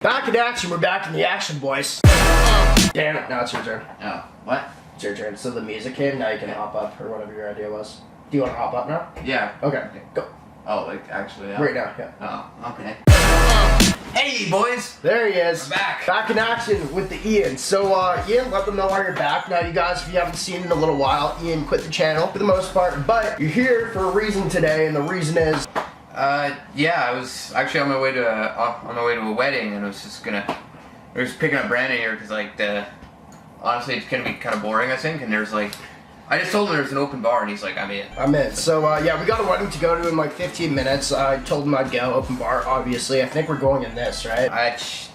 Back in action, we're back in the action, boys. Damn it, now it's your turn. Oh, what? It's your turn. So the music came, now you can hop up, or whatever your idea was. Do you want to hop up now? Yeah. Okay, go. Oh, like actually, yeah. Right now, yeah. Oh, okay. Hey, boys! There he is. We're back. Back in action with the Ian. So, Ian, let them know why you're back. Now, you guys, if you haven't seen it in a little while, Ian quit the channel for the most part, but you're here for a reason today, and the reason is... yeah, I was actually on my way to a wedding, and I was just picking up Brandon here because, like, honestly, it's gonna be kind of boring, I think. And there's like, I just told him there's an open bar, and he's like, I'm in. I'm in. So, yeah, we got a wedding to go to in like 15 minutes. I told him I'd go, open bar, obviously. I think we're going in this, right?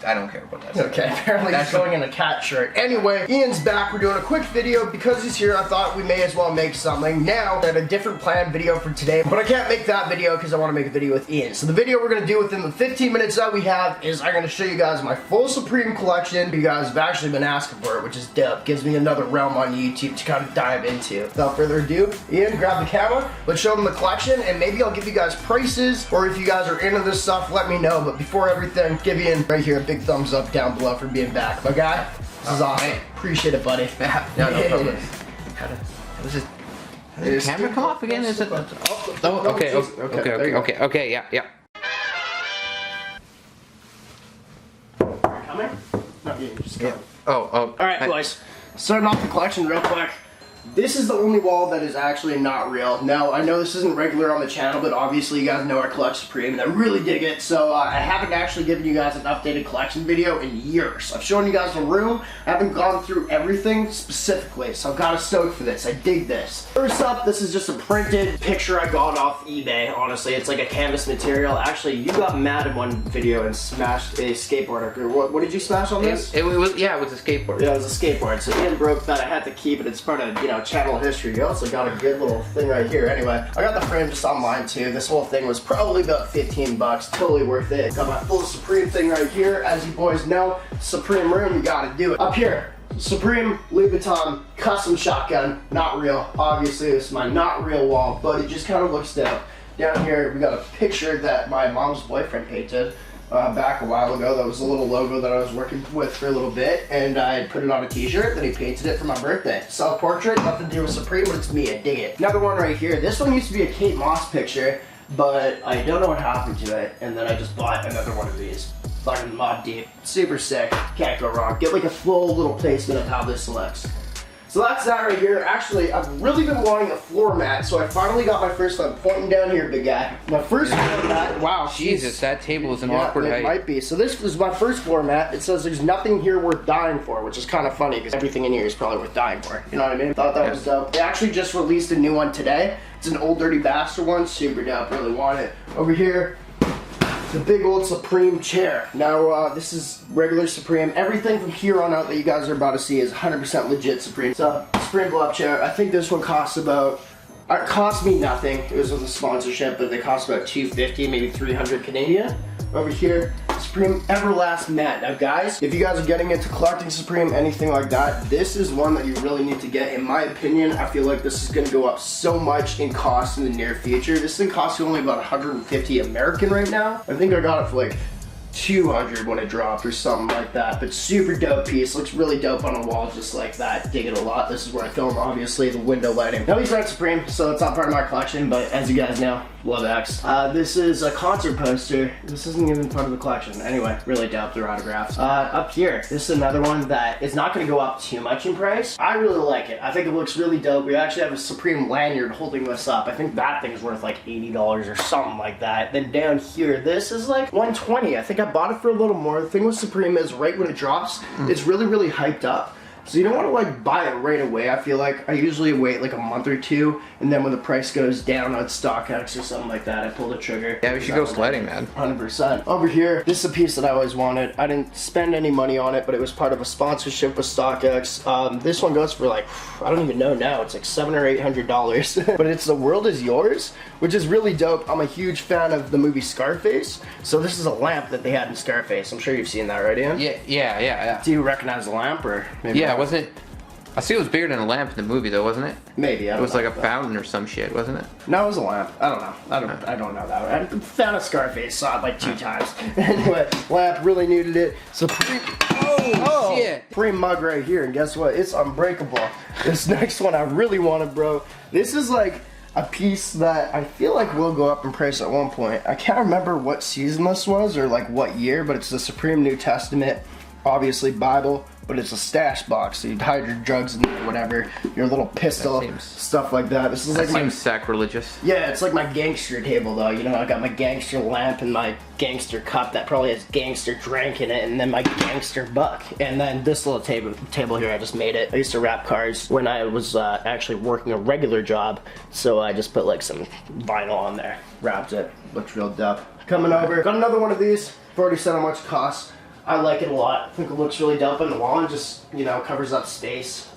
I don't care about that. Okay, apparently he's going in a cat shirt. Anyway, Ian's back. We're doing a quick video. Because he's here, I thought we may as well make something. Now, I had a different planned video for today, but I can't make that video because I want to make a video with Ian. So the video we're going to do within the 15 minutes that we have is I'm going to show you guys my full Supreme collection. You guys have actually been asking for it, which is dope. Gives me another realm on YouTube to kind of dive into. Without further ado, Ian, grab the camera. Let's show them the collection, and maybe I'll give you guys prices, or if you guys are into this stuff, let me know. But before everything, give Ian right here a big thumbs up down below for being back. My guy, this is awesome. Hey. Appreciate it, buddy. Yeah, no problem. How does the camera come off again? Is it? Oh, okay, yeah. Coming? No, you just come. Oh. Alright, boys. Starting off the collection real quick. This is the only wall that is actually not real. Now, I know this isn't regular on the channel, but obviously you guys know I collect Supreme, and I really dig it, so I haven't actually given you guys an updated collection video in years. I've shown you guys the room. I haven't gone through everything specifically, so I've got a stoke for this. I dig this. First up, this is just a printed picture I got off eBay, honestly. It's like a canvas material. Actually, you got mad in one video and smashed a skateboard. What did you smash on this? It was a skateboard. Yeah, it was a skateboard, so Ian broke that. I had to keep it. It's part of, you know, channel history. You also got a good little thing right here. Anyway, I got the frame just online too. This whole thing was probably about 15 bucks. Totally worth it. Got my full Supreme thing right here. As you boys know, Supreme room, you gotta do it. Up here, Supreme Louis Vuitton custom shotgun. Not real. Obviously, this is my not real wall, but it just kind of looks dope. Down here, we got a picture that my mom's boyfriend painted. Back a while ago. That was a little logo that I was working with for a little bit, and I put it on a t-shirt, then he painted it for my birthday. Self-portrait, nothing to do with Supreme, but it's me, I dig it. Another one right here. This one used to be a Kate Moss picture, but I don't know what happened to it, and then I just bought another one of these. Fucking mod deep. Super sick. Can't go wrong. Get like a full little placement of how this looks. So that's that right here. Actually, I've really been wanting a floor mat, so I finally got my first one. Pointing down here, big guy. My first floor mat. Wow. Jesus, that table is an awkward height. It might be. So this was my first floor mat. It says there's nothing here worth dying for, which is kind of funny because everything in here is probably worth dying for. You know what I mean? Thought that was dope. They actually just released a new one today. It's an old dirty bastard one. Super dope. Really want it. Over here, the big old Supreme chair. Now, this is regular Supreme. Everything from here on out that you guys are about to see is 100% legit Supreme. So, Supreme blow-up chair. I think this one costs about, it cost me nothing. It was with a sponsorship, but they cost about $250, maybe $300 Canadian. Over here, Supreme Everlast mat. Now guys, if you guys are getting into collecting Supreme, anything like that, this is one that you really need to get. In my opinion, I feel like this is gonna go up so much in cost in the near future. This thing costs you only about 150 American right now. I think I got it for like 200 when it dropped or something like that, but super dope piece. Looks really dope on a wall just like that. Dig it a lot. This is where I film, obviously, the window lighting. Now these aren't Supreme, so it's not part of my collection, but as you guys know, love X. This is a concert poster. This isn't even part of the collection. Anyway, really dope, they're autographs. Up here, this is another one that is not gonna go up too much in price. I really like it. I think it looks really dope. We actually have a Supreme lanyard holding this up. I think that thing's worth like $80 or something like that. Then down here, this is like $120. I think I bought it for a little more. The thing with Supreme is right when it drops, it's really, really hyped up. So you don't want to like buy it right away. I feel like I usually wait like a month or two, and then when the price goes down on StockX or something like that, I pull the trigger. Yeah, we should go sledding, man. 100%. Over here, this is a piece that I always wanted. I didn't spend any money on it, but it was part of a sponsorship with StockX. This one goes for like, I don't even know now, it's like $700 or $800. But it's The World Is Yours, which is really dope. I'm a huge fan of the movie Scarface. So this is a lamp that they had in Scarface. I'm sure you've seen that, right, Ian? Yeah. Do you recognize the lamp, or maybe? Yeah, was it? I see it was bigger than a lamp in the movie though, wasn't it? Maybe. It was like a fountain or some shit, wasn't it? No, it was a lamp. I don't know. I don't know that one. I found a Scarface, saw it like 2 times. Anyway, lamp really needed it. So oh shit! Supreme mug right here, and guess what? It's unbreakable. This next one I really wanted, bro. This is like a piece that I feel like will go up in price at one point. I can't remember what season this was or like what year, but it's the Supreme New Testament, obviously Bible, but it's a stash box, so you'd hide your drugs in there, whatever, your little pistol, stuff like that. This is like seems sacrilegious. Yeah, it's like my gangster table though. You know, I got my gangster lamp and my gangster cup that probably has gangster drink in it, and then my gangster buck. And then this little table here, I just made it. I used to wrap cards when I was actually working a regular job, so I just put like some vinyl on there, wrapped it, looks real dope. Coming over, got another one of these. I've already said how much it costs. I like it a lot. I think it looks really dope on the wall and just, you know, covers up space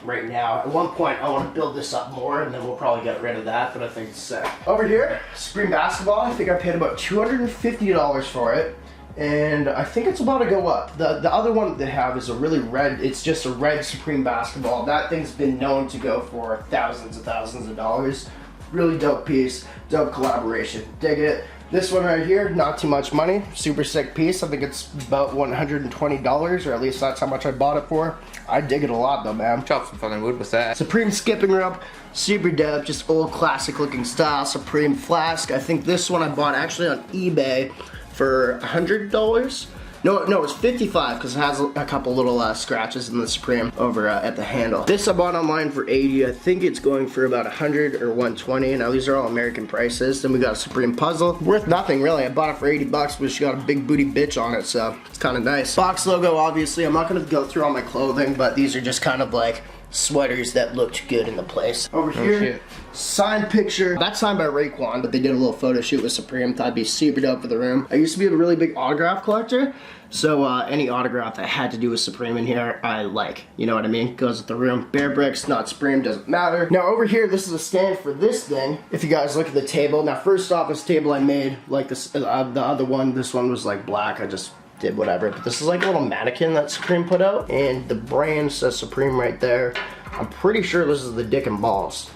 right now. At one point, I want to build this up more, and then we'll probably get rid of that, but I think it's sick. Over here, Supreme Basketball. I think I paid about $250 for it, and I think it's about to go up. The other one that they have is a really red, it's just a red Supreme Basketball. That thing's been known to go for thousands of dollars. Really dope piece, dope collaboration. Dig it. This one right here, not too much money, super sick piece. I think it's about $120, or at least that's how much I bought it for. I dig it a lot though, man. Chop some fucking wood with that. Supreme skipping rope, super dope, just old classic looking style. Supreme flask. I think this one I bought actually on eBay for $100. No, it was 55 because it has a couple little scratches in the Supreme over at the handle. This I bought online for 80. I think it's going for about 100 or 120. Now these are all American prices. Then we got a Supreme puzzle. Worth nothing really. I bought it for 80 bucks, but it's got a big booty bitch on it, so it's kind of nice. Box logo, obviously. I'm not going to go through all my clothing, but these are just kind of like sweaters that looked good in the place. Over here, signed picture. That's signed by Raekwon, but they did a little photo shoot with Supreme. Thought it'd be super dope for the room. I used to be a really big autograph collector, so any autograph that had to do with Supreme in here, I like. You know what I mean? Goes with the room. Bear bricks, not Supreme, doesn't matter. Now over here, this is a stand for this thing. If you guys look at the table. Now first off, this table I made, like this, the other one, this one was like black. I just did whatever, but this is like a little mannequin that Supreme put out, and the brand says Supreme right there. I'm pretty sure this is the Dick and Balls.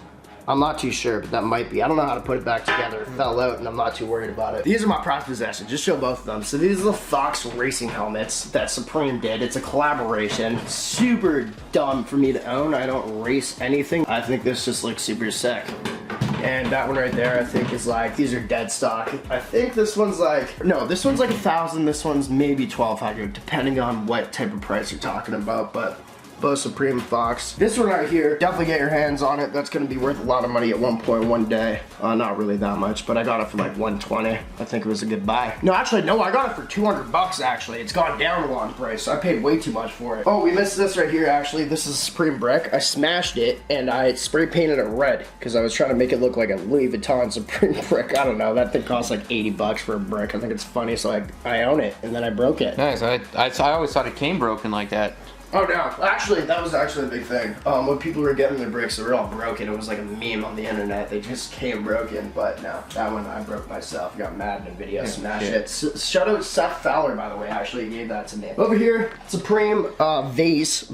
I'm not too sure, but that might be. I don't know how to put it back together. It fell out, and I'm not too worried about it. These are my prized possessions. Just show both of them. So these are the Fox racing helmets that Supreme did. It's a collaboration. Super dumb for me to own. I don't race anything. I think this just looks super sick. And that one right there, I think is like, these are dead stock. I think this one's like, no, this one's like 1,000. This one's maybe 1,200, depending on what type of price you're talking about. But both Supreme Fox. This one right here, definitely get your hands on it. That's gonna be worth a lot of money at one point, one day. Not really that much, but I got it for like 120. I think it was a good buy. No, actually, no, I got it for 200 bucks actually. It's gone down a lot in price, so I paid way too much for it. Oh, we missed this right here actually. This is a Supreme brick. I smashed it and I spray painted it red because I was trying to make it look like a Louis Vuitton Supreme brick. I don't know, that thing cost like 80 bucks for a brick. I think it's funny, so I own it, and then I broke it. Nice, I always thought it came broken like that. Oh no, actually that was actually a big thing. When people were getting their bricks, they were all broken. It was like a meme on the internet. They just came broken, but no, that one I broke myself. Got mad in a video, smashed it. Shout out Seth Fowler, by the way, actually gave that to me. Over here, Supreme vase,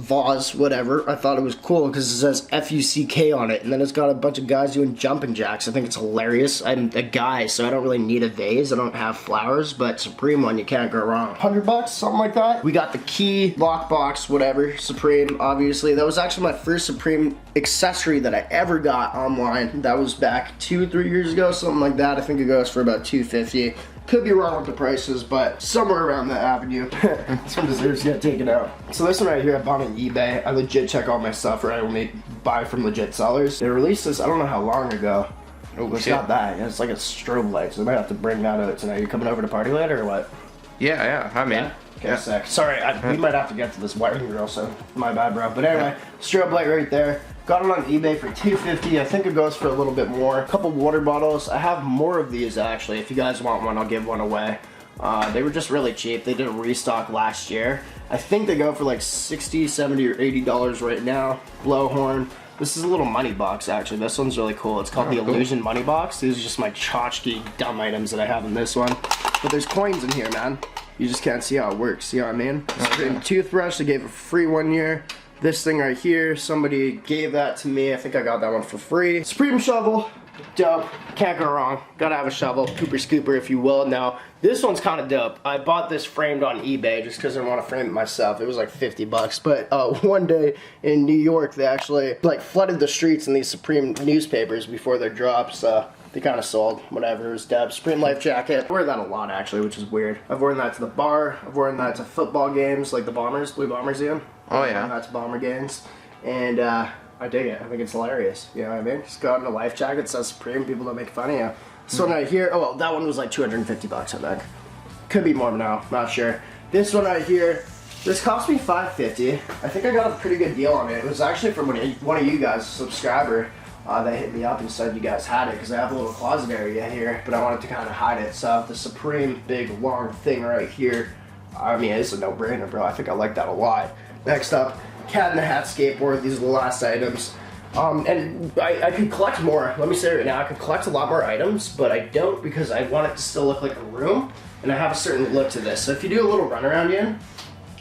whatever. I thought it was cool because it says F-U-C-K on it, and then it's got a bunch of guys doing jumping jacks. I think it's hilarious. I'm a guy, so I don't really need a vase. I don't have flowers, but Supreme one, you can't go wrong. 100 bucks, something like that. We got the key, lockbox, whatever. Supreme, obviously. That was actually my first Supreme accessory that I ever got online. That was back 2-3 years ago, something like that. I think it goes for about $250. Could be wrong with the prices, but somewhere around that avenue. This one deserves to get taken out. So this one right here, I bought on eBay. I legit check all my stuff, or I only buy from legit sellers. They released this, I don't know how long ago. Oh, it's got that. It's like a strobe light, so I might have to bring that out tonight. You coming over to party later or what? Yeah, I'm in. Okay, sec. Sorry, we might have to get to this wiring grill, so my bad, bro. But anyway, strobe light right there. Got it on eBay for $250. I think it goes for a little bit more. A couple water bottles. I have more of these actually. If you guys want one, I'll give one away. They were just really cheap. They did a restock last year. I think they go for like $60, $70, or $80 right now. Blowhorn. This is a little money box actually. This one's really cool. It's called the Illusion Money Box. These are just my tchotchke dumb items that I have in this one. But there's coins in here, man. You just can't see how it works. See what I mean? Toothbrush, they gave it free 1 year. This thing right here, somebody gave that to me. I think I got that one for free. Supreme shovel, dope. Can't go wrong. Gotta have a shovel, pooper scooper if you will. Now, this one's kind of dope. I bought this framed on eBay just because I want to frame it myself. It was like 50 bucks. But one day in New York, they actually like flooded the streets in these Supreme newspapers before their drops. They kind of sold whatever. It was dope. Supreme life jacket. I wear that a lot actually, which is weird. I've worn that to the bar. I've worn that to football games, like the Bombers, Blue Bombers even. Oh yeah. That's Bomber games, and I dig it. I think it's hilarious. You know what I mean? Just go out in a life jacket that says Supreme. People don't make fun of you. This one right here. Oh well, that one was like 250 bucks. I think. Could be more now. Not sure. This one right here. This cost me $5.50. I think I got a pretty good deal on it. It was actually from one of you guys, a subscriber. They hit me up and said you guys had it because I have a little closet area here, but I wanted to kind of hide it. So the Supreme big long thing right here. I mean, it's a no-brainer, bro. I think I like that a lot. Next up, Cat in the Hat skateboard. These are the last items. And I could collect more. Let me say right now, I could collect a lot more items, but I don't because I want it to still look like a room, and I have a certain look to this. So if you do a little runaround in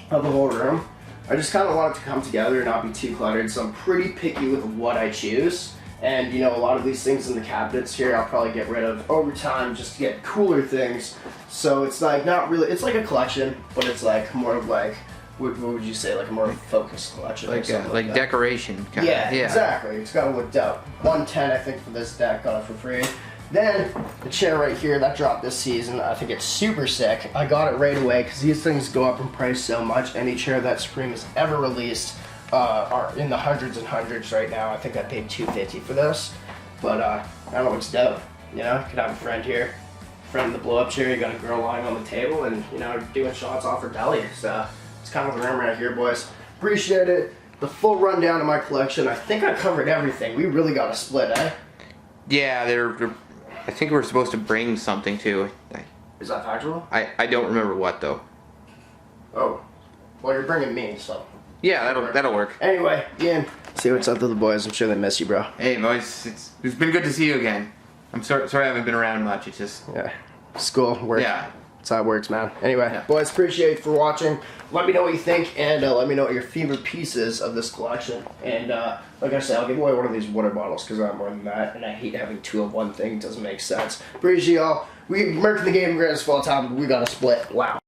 of the whole room, I just kind of want it to come together and not be too cluttered. So I'm pretty picky with what I choose. And you know, a lot of these things in the cabinets here, I'll probably get rid of over time just to get cooler things. So it's like not really, it's like a collection, but it's like more of like, what would you say, like a more focused collection? Like decoration kind yeah, of. Yeah, exactly. It's gotta look dope. 110 I think for this deck, got it for free. Then the chair right here that dropped this season, I think it's super sick. I got it right away because these things go up in price so much. Any chair that Supreme has ever released are in the hundreds and hundreds right now. I think I paid $250 for this, but I don't know, it's dope. You know, you could have a friend here, friend in the blow up chair. You got a girl lying on the table, and you know, doing shots off her belly. So it's kind of the room right here, boys. Appreciate it. The full rundown of my collection. I think I covered everything. We really got a split, eh? Yeah, they're I think we're supposed to bring something too. Is that factual? I don't remember what though. Oh, well, you're bringing me, so. Yeah, that'll work. Anyway, Ian, see what's up to the boys. I'm sure they miss you, bro. Hey, boys, it's been good to see you again. I'm sorry I haven't been around much. It's just school, work. Yeah. That's how it works, man. Anyway, boys, appreciate you for watching. Let me know what you think, and let me know what your favorite pieces of this collection. And like I said, I'll give away one of these water bottles because I'm more than that, and I hate having two of one thing. It doesn't make sense. Appreciate y'all. We Merc in the game, greatest of all time. We got a split. Wow.